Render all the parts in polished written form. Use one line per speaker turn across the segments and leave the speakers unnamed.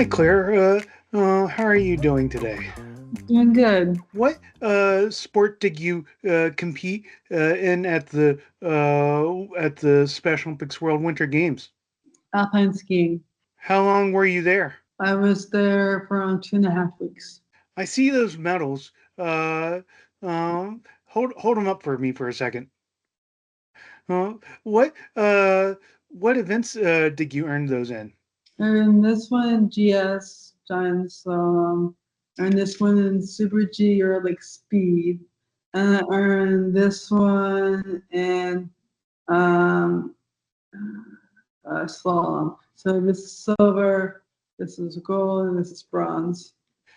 Hi, Claire. How are you doing today?
Doing good.
What sport did you compete in at the Special Olympics World Winter Games?
Alpine skiing.
How long were you there?
I was there for around 2.5 weeks.
I see those medals. Hold them up for me for a second. Uh, what uh, what events did you earn those in?
And this one in GS, giant slalom. And this one in Super G or like speed. And I earned this one in um, slalom. So this is silver, this is gold, and this is bronze.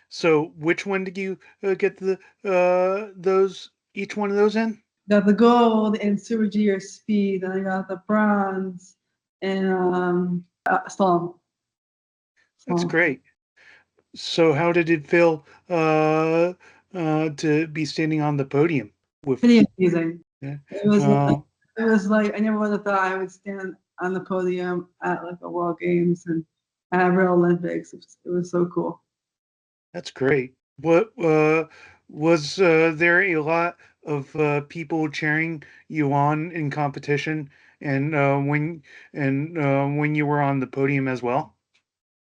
So, which one did you get the those each one of those in?
Got the gold in Super G or speed, and I got the bronze in slalom.
That's
Slalom.
great. So, how did it feel to be standing on the podium with?
Pretty amazing.
Yeah.
It was like
Uh,
it was like I never would have thought I would stand on the podium at like the World Games and at Real Olympics. It was so cool.
that's great. What was there a lot of people cheering you on in competition, and when you were on the podium as well?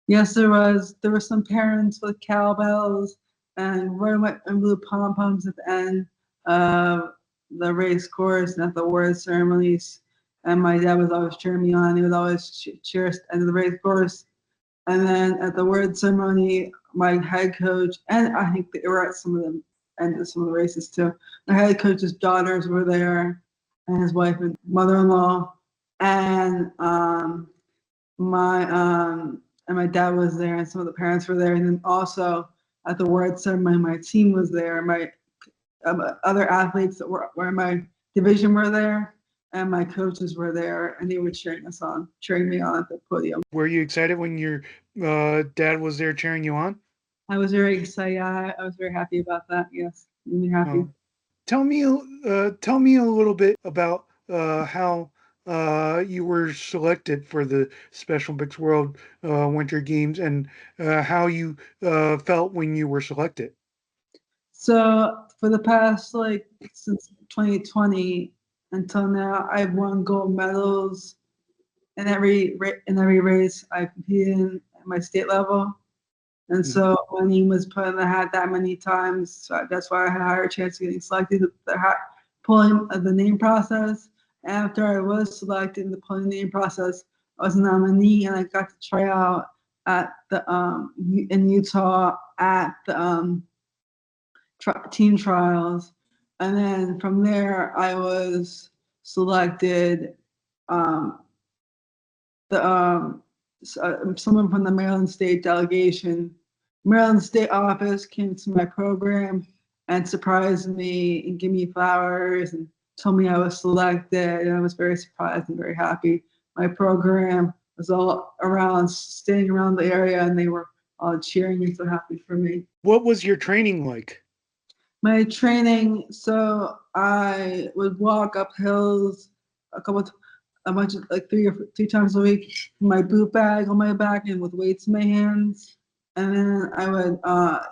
Yes, there was. There were some parents with cowbells and red, white, and blue pom poms at the end of the race course and at the award ceremonies. And my dad was always cheering me on. He would always cheer us at the end of the race course. And then at the word ceremony, my head coach, and I think they were at some of them and some of the races too. My head coach's daughters were there, and his wife and mother-in-law, and my dad was there, and some of the parents were there. And then also at the word ceremony, my team was there. My other athletes that were in my division were there, and my coaches were there, and they were cheering me on at the podium.
Were you excited when your dad was there cheering you on?
I was very excited. I was very happy about that. Yes, really happy.
Oh, tell me a little bit about how you were selected for the Special Olympics World Winter Games and how you felt when you were selected.
So for the past like since 2020 until now, I've won gold medals in every race I competed in at my state level. And
Mhm.
so my name was put in the hat that many times. So that's why I had a higher chance of getting selected. The hat pulling of the name process. After I was selected in the pulling name process, I was a nominee and I got to try out at the in Utah at the team trials. And then from there I was selected um, the someone from the Maryland State delegation, Maryland State office came to my program and surprised me and gave me flowers and told me I was selected. And I was very surprised and very happy. My program was all around, staying around the area, and they were all cheering and so happy for me.
What was your training like?
My training, so I would walk up hills a couple a bunch of like three times a week, my boot bag on my back and with weights in my hands. And then I would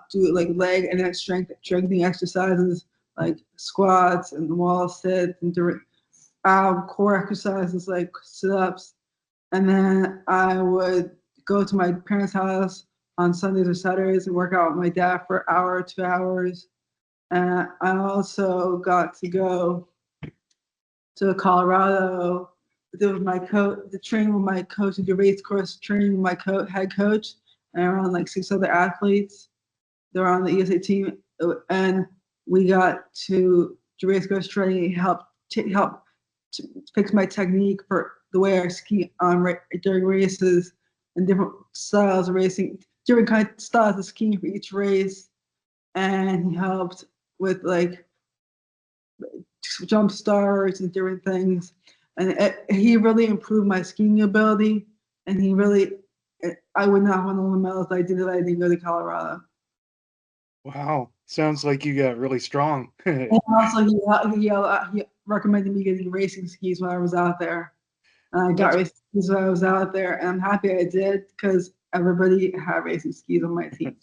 do like leg and neck strengthening exercises like squats and wall sits and different core exercises like sit-ups. And then I would go to my parents' house on Sundays or Saturdays and work out with my dad for an hour, 2 hours. And I also got to go to Colorado. There was my coach, the training with my coach, the race course training with my head coach, and around like 6 other athletes. They were on the ESA team, and we got to race course training help to fix my technique for the way I ski on during races and different styles of racing, different kind of styles of skiing for each race. And he helped with like jump starts and different things. And he really improved my skiing ability. And he really, I would not want all the medals I did if I didn't go to Colorado.
Wow, sounds like you got really strong.
And also, he recommended me getting racing skis when I was out there. And I got
That's
racing skis when I was out there. And I'm happy I did because everybody had racing skis on my team.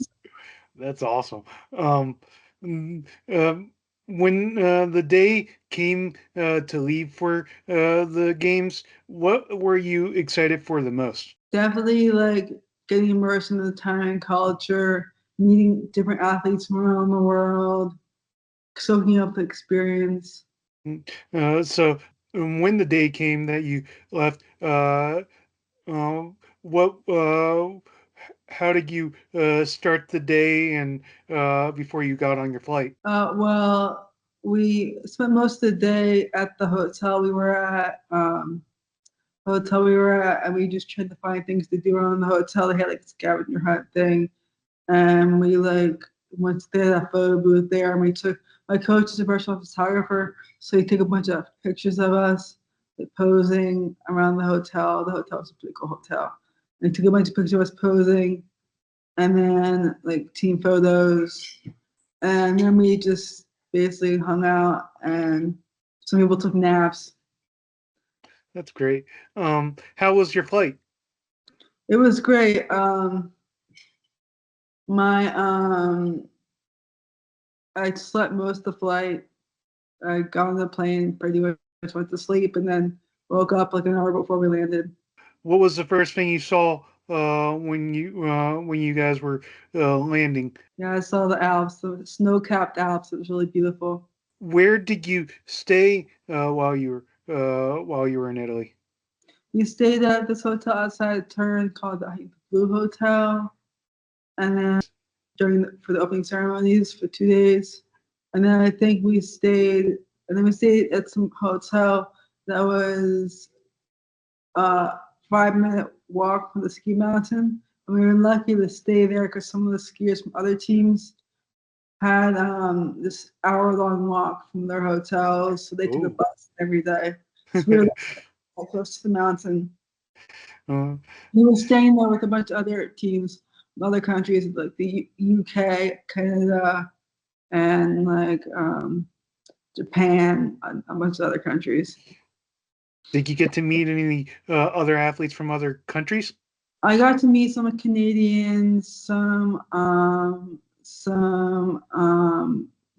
That's awesome. Um, mm, um, when the day came to leave for the games, what were you excited for the most?
Definitely like getting immersed in the Italian culture, meeting different athletes from around the world, soaking up the experience.
So when the day came that you left, what how did you start the day and before you got on your flight?
Well, we spent most of the day at the hotel we were at, and we just tried to find things to do around the hotel. They had like a scavenger hunt thing, and we like went to the photo booth there, and we took my coach is a professional photographer, so he took a bunch of pictures of us like, posing around the hotel. The hotel was a pretty cool hotel, and he took a bunch of pictures of us posing, and then like team photos, and then we just basically hung out, and some people took naps.
That's great. How was your flight?
It was great. My I slept most of the flight. I got on the plane, pretty much went to sleep, and then woke up like an hour before we landed.
What was the first thing you saw when you guys were landing?
Yeah, I saw the Alps, the snow-capped Alps. It was really beautiful.
Where did you stay while you were in Italy?
We stayed at this hotel outside Turin called I think, the Blue Hotel, and then for the opening ceremonies for 2 days, and then I think we stayed at some hotel that was 5 minute walk from the ski mountain. And we were lucky to stay there because some of the skiers from other teams had this hour-long walk from their hotels, so they took a
Oh.
bus every day. So we were close to the mountain.
uh,
We were staying there with a bunch of other teams from other countries like the UK, Canada, and like Japan, a bunch of other countries.
did you get to meet any other athletes from other countries?
I got to meet some Canadians, some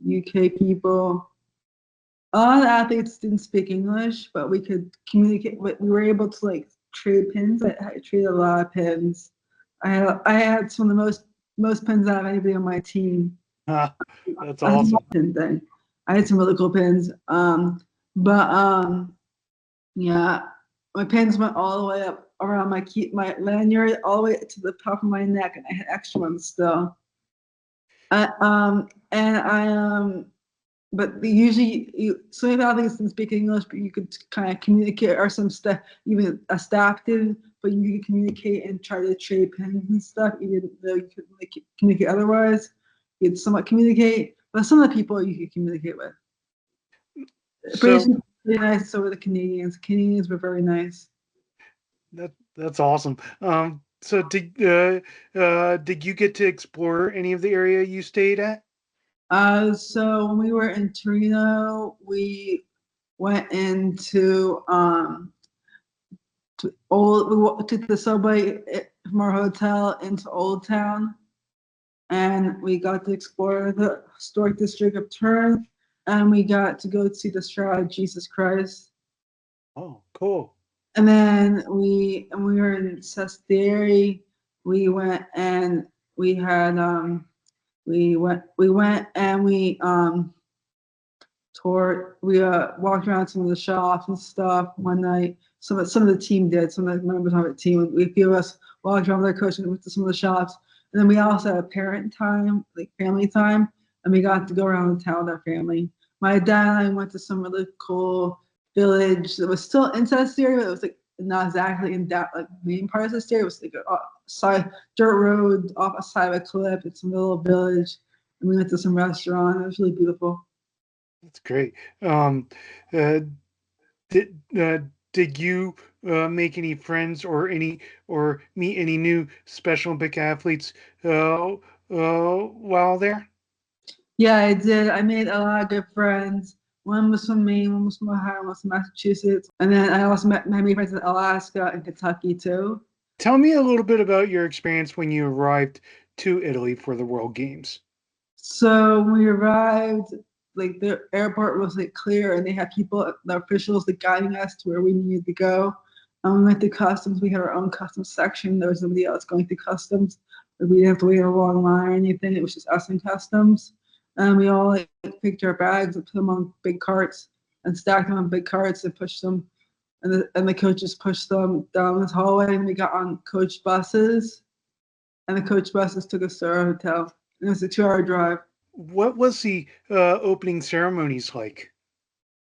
UK people. A lot of athletes didn't speak English, but we could communicate. We were able to like trade pins. I traded a lot of pins. I had some of the most pins out of anybody on my team.
Ah, that's
I love
awesome.
pin thing. I had some really cool pins. But yeah, my pins went all the way up around my lanyard, all the way to the top of my neck, and I had extra ones still. And I but usually some of the athletes didn't speak English, but you could kind of communicate, or some stuff even a staff did, but you could communicate and try to trade pins and stuff, even though you couldn't like, communicate otherwise. You could somewhat communicate, but some of the people you could communicate with. British
So
were really nice, so were the Canadians. Canadians were very nice.
that's awesome. So did you get to explore any of the area you stayed at?
So when we were in Torino, we went into took the subway from our hotel into Old Town, and we got to explore the historic district of Turin, and we got to go see the Shroud of Jesus Christ.
Oh, cool.
And we were in Sestieri. We went and we had we went and we tour. We walked around some of the shops and stuff one night. Some of the team did. Some of the members of the team. We few of us walked around with their coach and went to some of the shops. And then we also had parent time, like family time, and we got to go around the town with our family. My dad and I went to some really cool village that was still inside the area, but it was like not exactly in that like main part of the area. It was like a side dirt road off a side of a cliff. It's a little village, and we went to some restaurant. It was really beautiful.
That's great. Um, uh, did you make any friends or meet any new Special Olympic athletes while there?
Yeah, I did. I made a lot of good friends. One was from Maine, one was from Ohio, one was from Massachusetts. And then I also met many friends in Alaska and Kentucky too.
Tell me a little bit about your experience when you arrived to Italy for the World Games.
So when we arrived, like the airport was like clear, and they had people, the officials, like guiding us to where we needed to go. We went to customs. We had our own customs section. There was nobody else going through customs. We didn't have to wait a long line or anything. It was just us in customs. And we all like picked our bags and put them on big carts and stacked them on big carts and pushed them. And the coaches pushed them down this hallway. And we got on coach buses, and the coach buses took us to our hotel. And it was a 2 hour drive.
What was the opening ceremonies like?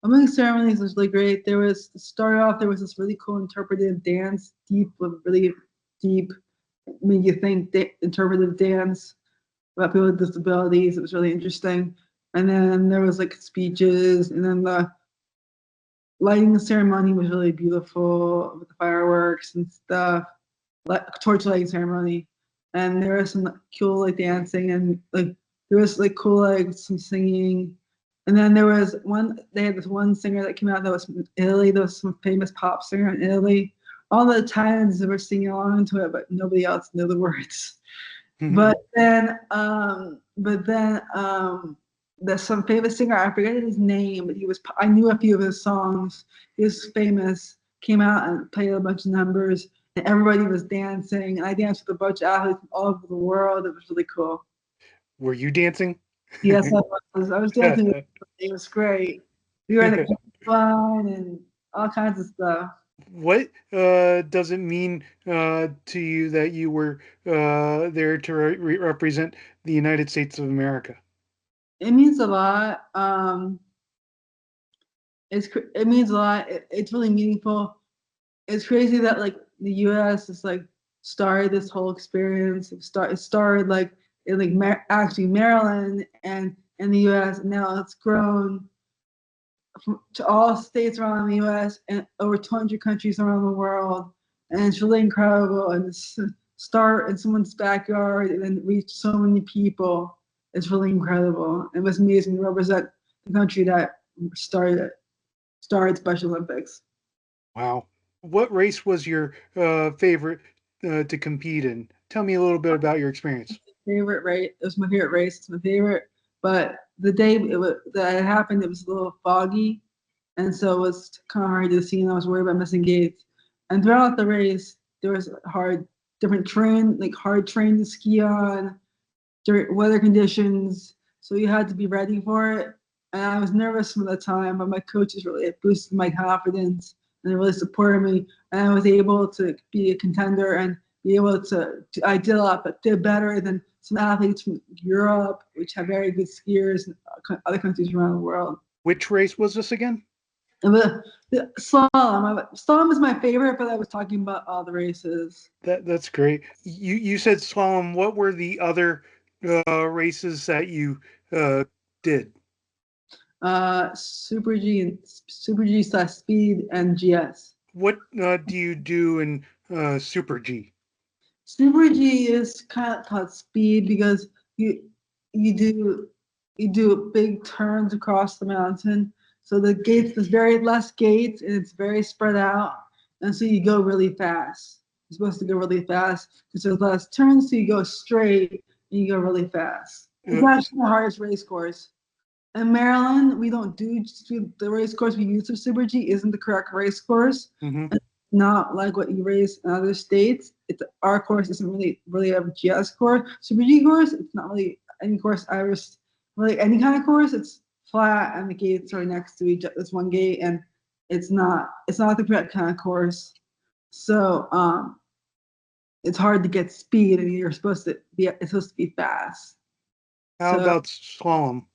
Opening ceremonies was really great. There was to start off. There was this really cool interpretive dance, deep, really deep, made you think interpretive dance about people with disabilities. It was really interesting. And then there was like speeches, and then the lighting ceremony was really beautiful with the fireworks and stuff. Like torch lighting ceremony, and there was some cool like dancing, and like there was like cool like some singing, and then there was one. They had this one singer that came out that was from Italy. There was some famous pop singer in Italy. All the Italians were singing along to it, but nobody else knew the words. But then, there's some famous singer. I forget his name, but he was. I knew a few of his songs. He was famous. Came out and played a bunch of numbers, and everybody was dancing. And I danced with a bunch of athletes from all over the world. It was really cool.
Were you dancing?
Yes, I was. I was dancing with. It was great. We were in the line and all kinds of stuff.
What does it mean to you that you were there to represent the United States of America?
It means a lot. It means a lot. It's really meaningful. It's crazy that like the U.S. is like started this whole experience. It started like in like actually Maryland and in the U.S. And now it's grown to all states around the U.S. and over 200 countries around the world. And it's really incredible. And it's start in someone's backyard and then reach so many people. It's really incredible. It was amazing to represent the country that started started Special Olympics.
Wow. What race was your favorite to compete in? Tell me a little bit about your experience.
Favorite race. It was my favorite race. It's my favorite. But the day that it happened, it was a little foggy, and so it was kind of hard to see. And I was worried about missing gates. And throughout the race, there was different terrain, like hard terrain to ski on, during weather conditions. So you had to be ready for it. And I was nervous some of the time, but my coaches really boosted my confidence and they really supported me. And I was able to be a contender and be able I did a lot, but did better than some athletes from Europe, which have very good skiers, and other countries around the world.
Which race was this again?
And the slalom is my favorite, but I was talking about all the races.
That's great. You said slalom. What were the other races that you uh, did?
Super G slash speed and GS.
What do you do in Super G?
Super G is kind of called speed because you you do you do big turns across the mountain. So the gates, there's very less gates and it's very spread out. And so you go really fast. You're supposed to go really fast because there's less turns, so you go straight and you go really fast. It's
Uh,
actually the hardest race course. In Maryland, we don't do the race course we use for Super G isn't the correct race course.
mhm.
It's not like what you race in other states. It's our course isn't really a GS course. Super G course, it's not really any course I was really any kind of course. It's flat and the gates are next to each other. There's one gate and it's not the correct kind of course. So it's hard to get speed and it's supposed to be fast.
How
So
about slalom?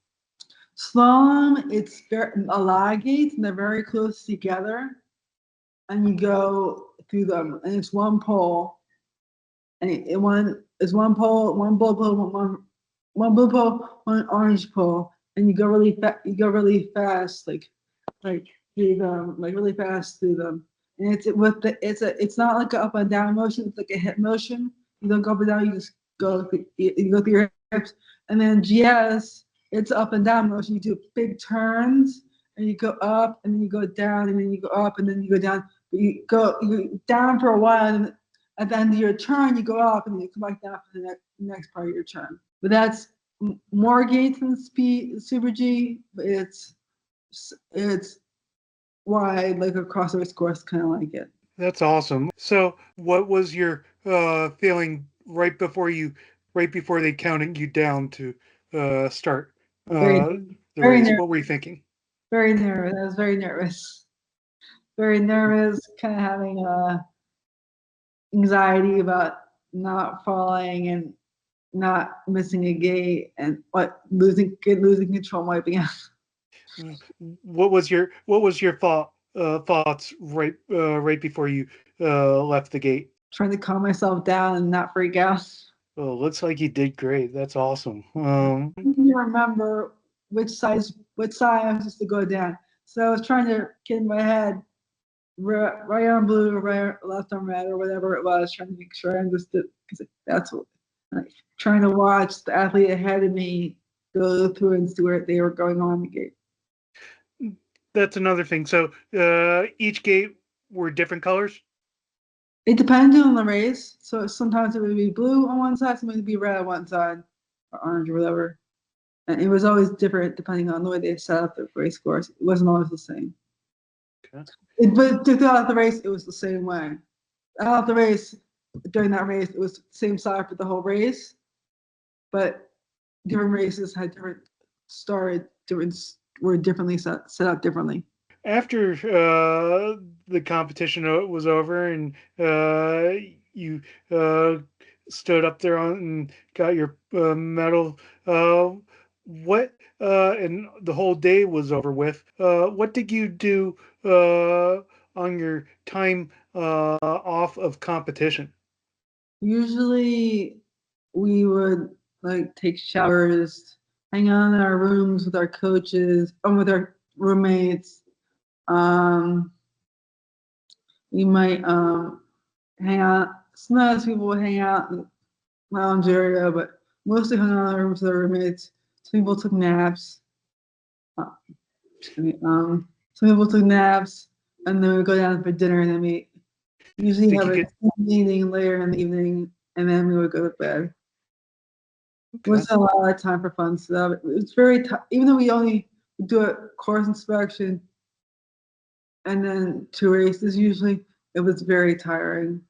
slalom, it's a lot of gates and they're very close together, and you go through them, and it's one pole, and one is one pole, one blue pole, one blue pole, one orange pole, and you go really fast, like through them, like really fast through them. And it's not like an up and down motion, it's like a hip motion. You don't go up and down, you just you go through your hips. And then GS, it's up and down motion. You do big turns and you go up and then you go down and then you go up and then you go down. You go down for a while at the end of your turn, you go up and you come back down for the next part of your turn. But that's more gates than speed Super G. But it's wide, like across the race course, kind of like it.
That's awesome. So, what was your feeling right before they counted you down to start
Very,
the
very
race?
nervous.
What were you thinking?
Very nervous. I was very nervous. Very nervous. Kind of having anxiety about not falling and not missing a gate and what losing control wiping out.
What was your thoughts right before you left the gate?
Trying to calm myself down and not freak out.
Oh, looks like you did great. That's awesome.
I can't remember which side I was supposed to go down. So I was trying to get in my head right on blue or right left on red or whatever it was, trying to make sure I understood because that's what like, trying to watch the athlete ahead of me go through and see where they were going on the gate.
That's another thing. So each gate were different colors.
It depended on the race. So sometimes it would be blue on one side, sometimes it would be red on one side, or orange or whatever. And it was always different depending on the way they set up the race course. It wasn't always the same.
Okay.
But throughout the race, it was the same way. Out the race, during that race, it was the same side for the whole race, but different races had different were differently set up differently.
After the competition was over and you uh, stood up there and got your medal, what and the whole day was over with. What did you do on your time off of competition?
Usually, we would like take showers, hang out in our rooms with our coaches, and with our roommates. Um, we might hang out. Sometimes people would hang out in the lounge area, but mostly hung out in our rooms with our roommates. Some people took naps. Uh, some people took naps, and then we go down for dinner, and then we usually
Did
have
you
a
get
meeting later in the evening, and then we would go to bed. It
okay?
wasn't a lot of time for fun stuff. It was even though we only do a course inspection and then two races usually, it was very tiring.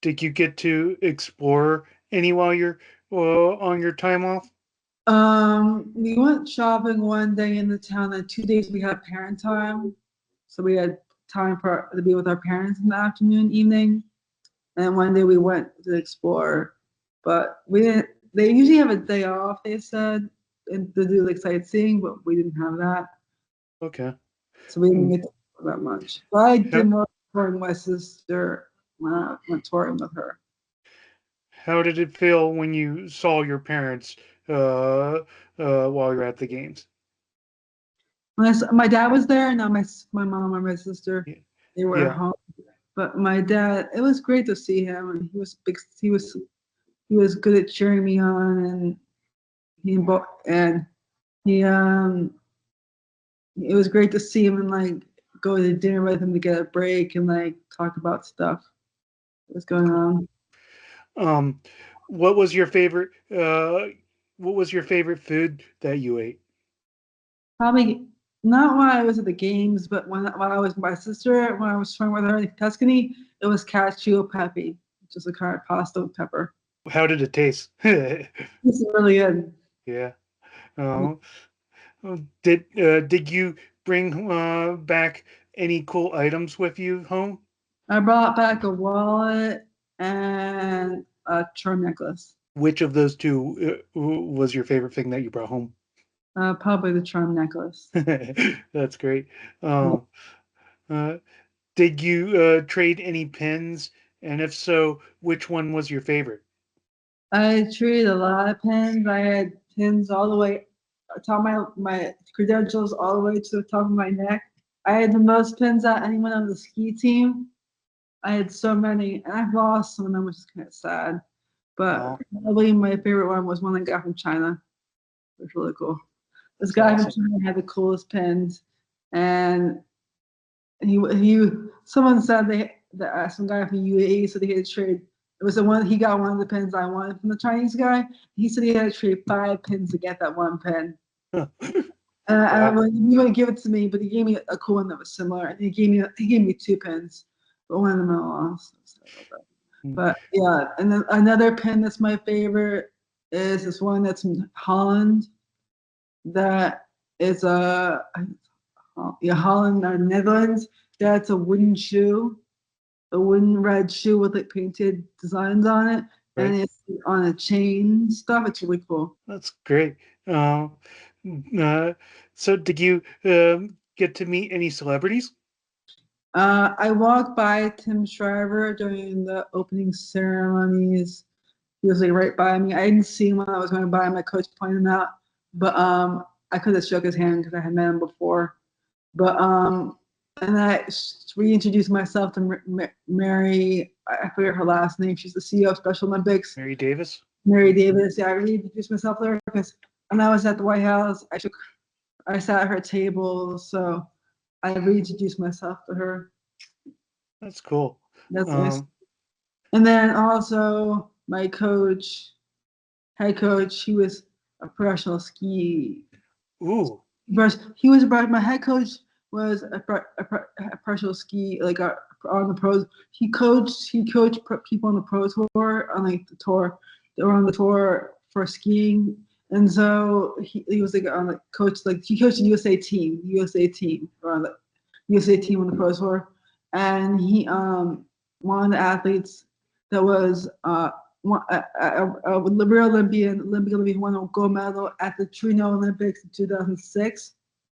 Did you get to explore any while you're on your time off?
We went shopping one day in the town, and 2 days we had parent time. So we had time to be with our parents in the afternoon, evening. And one day we went to explore. But we didn't they usually have a day off, they said, and to do like sightseeing, but we didn't have that.
Okay.
So we didn't
Mm.
get to explore that much. But I did
How,
more touring with my sister when I went touring with her.
how did it feel when you saw your parents while you're at the games?
My dad was there, and not my mom or my sister.
Y-
They were at
Yeah.
home. But my dad, it was great to see him, and he was big. He was good at cheering me on, and and he it was great to see him and like go to dinner with him to get a break and like talk about stuff that was going on.
Um, what was your favorite? What was your favorite food that you ate?
Probably not when I was at the games, but when I was with my sister, when I was touring with her in Tuscany, it was cashew peppy, which is a kind of pasta with pepper.
How did it taste?
It's really good.
Yeah. Uh, did you bring back any cool items with you home?
I brought back a wallet and a charm necklace.
Which of those two was your favorite thing that you brought home?
Probably the charm necklace.
That's great. Um, uh, did you trade any pins? And if so, which one was your favorite?
I traded a lot of pins. I had pins all the way top of my credentials all the way to the top of my neck. I had the most pins out anyone on the ski team. I had so many, and I've lost some of them, which is kind of sad. But
Oh,
probably my favorite one was one I got from China. It was really cool. This
that's
guy from
awesome.
China had the coolest pins, and he someone said some guy from UAE said he had to trade. It was the one he got one of the pins I wanted from the Chinese guy. He said he had to trade 5 pins to get that one pin. And I
Wow.
was he wouldn't give it to me, but he gave me a cool one that was similar. And he gave me 2 pins, but one of them I lost. So about that. But yeah, and then another pin that's my favorite is this one that's in Holland. That is yeah, Holland or Netherlands. That's a wooden shoe, a wooden red shoe with like painted designs on it, and
Right.
it's on a chain stuff. It's really cool.
That's great. Uh, uh, so, did you get to meet any celebrities?
I walked by Tim Shriver during the opening ceremonies. He was like right by me. I didn't see him when I was going by. My coach pointed him out, but I could have shook his hand because I had met him before. But and I reintroduced myself to Mary. I forget her last name. She's the CEO of Special Olympics.
Mary Davis?
Mary Davis. Yeah, I reintroduced myself to her because when I was at the White House, I sat at her table, so I reintroduced myself to her.
That's cool.
That's nice.
Um,
And then also my coach, head coach, he was a professional ski.
ooh,
He was my head coach was a professional ski like on the pros. He coached people on the pro tour on like the tour. They were on the tour for skiing, and so he was like on the coach like he coached the USA team or on the USA team on the pro tour, and he one of the athletes that was a Olympic Olympian won a gold medal at the Turin Olympics in 2006.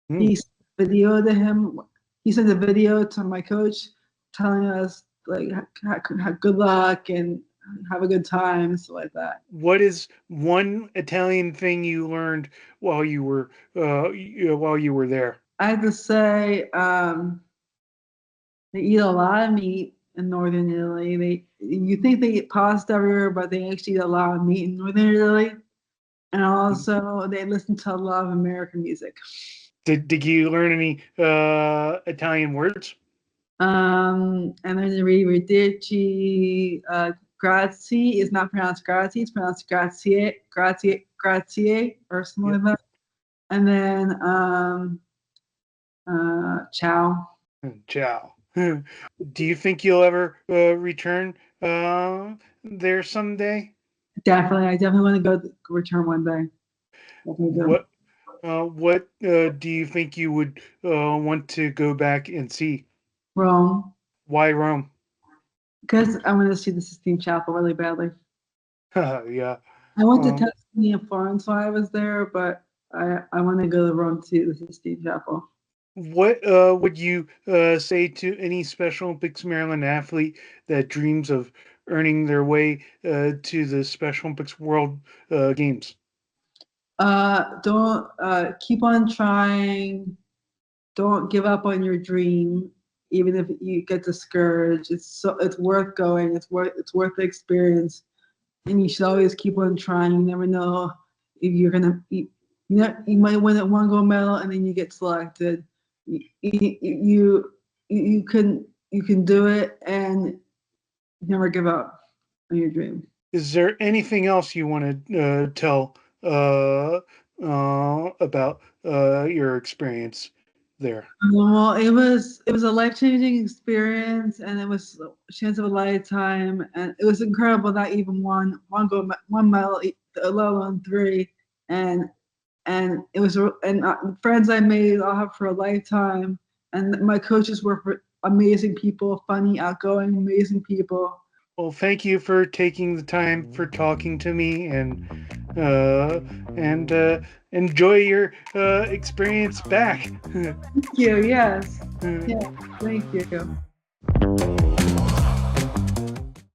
hmm.
He videoed him. He sent a video to my coach telling us like good luck and have a good time and stuff like that.
What is one Italian thing you learned while you were there?
I have to say, they eat a lot of meat in northern Italy. You think they eat pasta everywhere, but they actually eat a lot of meat in northern Italy. And also, they listen to a lot of American music.
Did you learn any Italian words?
And then the Rivederci, grazie is not pronounced grazie, it's pronounced grazie, or something
Yep.
like that. And then ciao.
Ciao. Do you think you'll ever return there someday?
Definitely, I definitely want to go return one day. Definitely do.
What do you think you would want to go back and see?
Rome,
Why Rome?
because I want to see the Sistine Chapel really badly.
Yeah.
I went to
Um,
Tuscany and Florence while I was there, but I want to go to Rome to see the Sistine Chapel.
what would you say to any Special Olympics Maryland athlete that dreams of earning their way to the Special Olympics World Games?
Don't keep on trying. Don't give up on your dream, even if you get discouraged. It's worth going. It's worth the experience, and you should always keep on trying. You never know if you're gonna. You might win at one gold medal, and then you get selected. You can do it, and never give up on your dream.
Is there anything else you want to tell uh, about your experience there?
Well, it was a life-changing experience, and it was a chance of a lifetime, and it was incredible that I even won one medal, let alone three, and it was and friends I made I'll have for a lifetime, and my coaches were amazing people, funny, outgoing, amazing people.
Well, thank you for taking the time for talking to me, uh, and enjoy your experience back.
Thank you. Yes. Yeah. Thank you.